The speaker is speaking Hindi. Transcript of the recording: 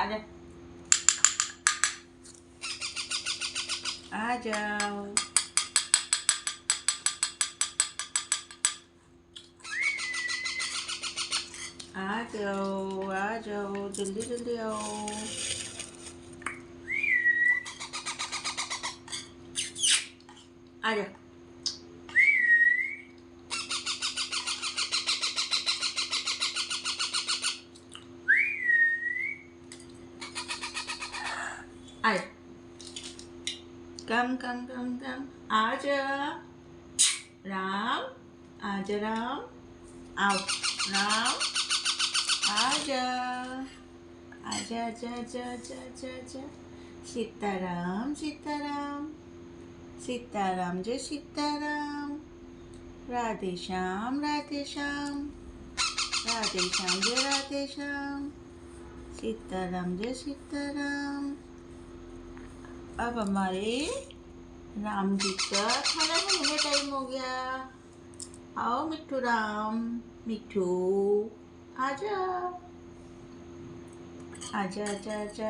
जा, आ जाओ, आ जाओ, आ जाओ, जल्दी जल्दी आओ। आ जाओ, आ जाओ, कम, आ जा राम, आ जा राम, आओ राम, आजा, आजा, आजा, आजा, आजा, आजा, आजा, सीताराम, सीताराम, सीताराम जय सीताराम, राधे श्याम, राधे श्याम, राधे श्याम जय राधे श्याम, सीताराम जय सीताराम। अब हमारे राम जी का खाना बनाने टाइम हो गया। आओ मिट्ठू राम, मिट्ठू आजा, आजा, आजा, आजा।